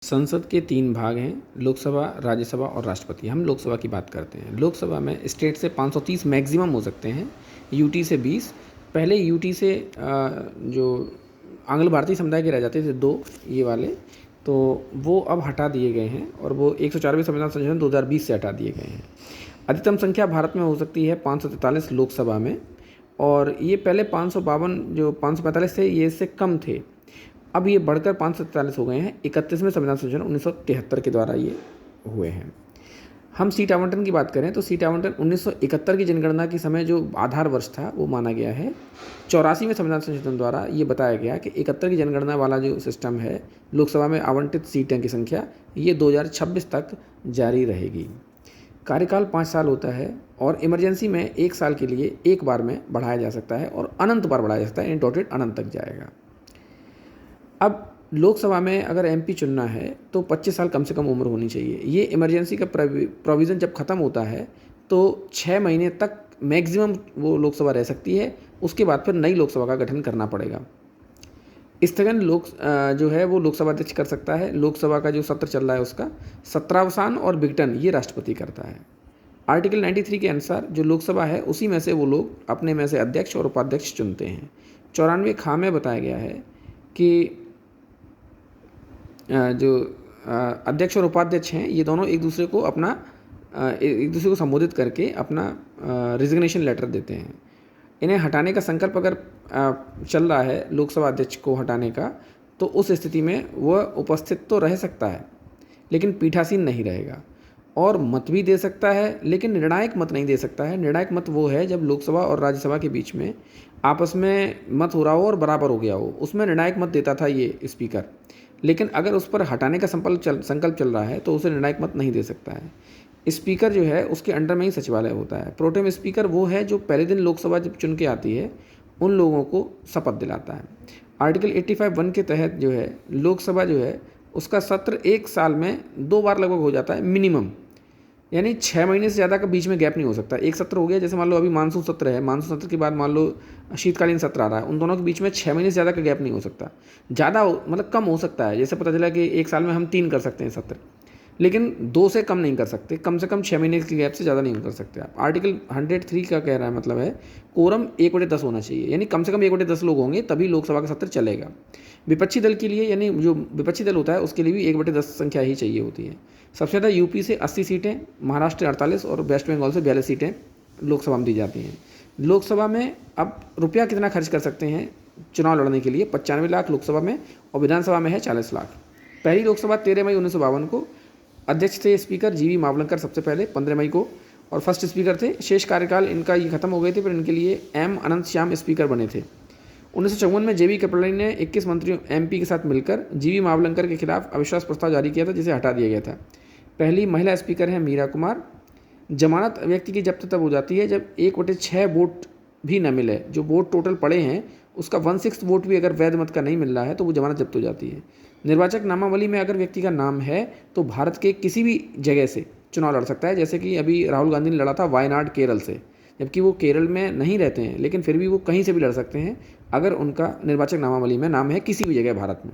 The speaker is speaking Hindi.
संसद के 3 भाग हैं, लोकसभा, राज्यसभा और राष्ट्रपति। हम लोकसभा की बात करते हैं। लोकसभा में स्टेट से 530 मैक्सिमम हो सकते हैं, यूटी से 20। पहले यूटी से जो आंग्ल भारतीय समुदाय के रह जाते थे 2 ये वाले, तो वो अब हटा दिए गए हैं और वो 104वें संविधान संशोधन 2020 से हटा दिए गए हैं। अधिकतम संख्या भारत में हो सकती है 543 लोकसभा में, और ये पहले 552 जो 545 थे ये इससे कम थे। अब ये बढ़कर 543 हो गए हैं। 31वें संविधान संशोधन 1973 के द्वारा ये हुए हैं। हम सीट आवंटन की बात करें तो सीट आवंटन 1971 की जनगणना के समय जो आधार वर्ष था वो माना गया है। 84वें संविधान संशोधन द्वारा ये बताया गया कि 71 की जनगणना वाला जो सिस्टम है, लोकसभा में आवंटित सीटें की संख्या ये 2026 तक जारी रहेगी। कार्यकाल 5 साल होता है और इमरजेंसी में 1 साल के लिए एक बार में बढ़ाया जा सकता है और अनंत बार बढ़ाया जा सकता है, इन डॉटेड अनंत तक जाएगा। अब लोकसभा में अगर एमपी चुनना है तो 25 साल कम से कम उम्र होनी चाहिए। ये इमरजेंसी का प्रोविज़न जब ख़त्म होता है तो 6 महीने तक मैक्सिमम वो लोकसभा रह सकती है। उसके बाद फिर नई लोकसभा का गठन करना पड़ेगा। स्थगन जो है वो लोकसभा अध्यक्ष कर सकता है। लोकसभा का जो सत्र चल रहा है उसका सत्रावसान और विघटन ये राष्ट्रपति करता है। आर्टिकल 93 के अनुसार जो लोकसभा है उसी में से वो लोग अपने में से अध्यक्ष और उपाध्यक्ष चुनते हैं। 94 खा में बताया गया है कि जो अध्यक्ष और उपाध्यक्ष हैं ये दोनों एक दूसरे को संबोधित करके अपना रिजिग्नेशन लेटर देते हैं। इन्हें हटाने का संकल्प अगर चल रहा है लोकसभा अध्यक्ष को हटाने का, तो उस स्थिति में वह उपस्थित तो रह सकता है लेकिन पीठासीन नहीं रहेगा, और मत भी दे सकता है लेकिन निर्णायक मत नहीं दे सकता है। निर्णायक मत वो है जब लोकसभा और राज्यसभा के बीच में आपस में मत हो रहा हो और बराबर हो गया हो, उसमें निर्णायक मत देता था ये स्पीकर। लेकिन अगर उस पर हटाने का संकल्प चल रहा है तो उसे निर्णायक मत नहीं दे सकता है। स्पीकर जो है उसके अंडर में ही सचिवालय होता है। प्रोटेम स्पीकर वो है जो पहले दिन लोकसभा जब चुन के आती है उन लोगों को शपथ दिलाता है। आर्टिकल 85(1) के तहत जो है लोकसभा जो है उसका सत्र 1 साल में 2 बार लगभग हो जाता है मिनिमम, यानी 6 महीने से ज़्यादा का बीच में गैप नहीं हो सकता। एक सत्र हो गया, जैसे मान लो अभी मानसून सत्र है, मानसून सत्र के बाद मान लो शीतकालीन सत्र आ रहा है, उन दोनों के बीच में 6 महीने से ज़्यादा का गैप नहीं हो सकता। ज़्यादा मतलब कम हो सकता है, जैसे पता चला कि 1 साल में हम 3 कर सकते हैं सत्र, लेकिन 2 से कम नहीं कर सकते। कम से कम 6 महीने के गैप से ज़्यादा नहीं कर सकते आप। आर्टिकल 103 का कह रहा है मतलब है कोरम 1/10 होना चाहिए, यानी कम से कम 1/10 लोग होंगे तभी लोकसभा का सत्र चलेगा। विपक्षी दल के लिए, यानी जो विपक्षी दल होता है उसके लिए भी 1/10 संख्या ही चाहिए होती है। सबसे ज़्यादा यूपी से 80 सीटें, महाराष्ट्र 48 और वेस्ट बंगाल से 42 सीटें लोकसभा में दी जाती हैं। लोकसभा में अब रुपया कितना खर्च कर सकते हैं चुनाव लड़ने के लिए? 95 लाख लोकसभा में, और विधानसभा में है 40 लाख। पहली लोकसभा 13 मई 1952 को। अध्यक्ष थे स्पीकर जीवी मावलंकर सबसे पहले 15 मई को, और फर्स्ट स्पीकर थे। शेष कार्यकाल इनका ये खत्म हो गए थे, फिर इनके लिए एम अनंत श्याम स्पीकर बने थे। 1954 में जेवी कृपलानी ने 21 मंत्रियों एमपी के साथ मिलकर जीवी मावलंकर के खिलाफ अविश्वास प्रस्ताव जारी किया था, जिसे हटा दिया गया था। पहली महिला स्पीकर हैं मीरा कुमार। जमानत व्यक्ति की जब्त तब हो जाती है जब 1/6 वोट भी न मिले। जो वोट टोटल पड़े हैं उसका 1/6 वोट भी अगर वैध मत का नहीं मिल रहा है तो वो जमानत जब्त हो जाती है। निर्वाचक नामावली में अगर व्यक्ति का नाम है तो भारत के किसी भी जगह से चुनाव लड़ सकता है, जैसे कि अभी राहुल गांधी ने लड़ा था वायनाड केरल से, जबकि वो केरल में नहीं रहते हैं, लेकिन फिर भी वो कहीं से भी लड़ सकते हैं अगर उनका निर्वाचक नामावली में नाम है किसी भी जगह भारत में।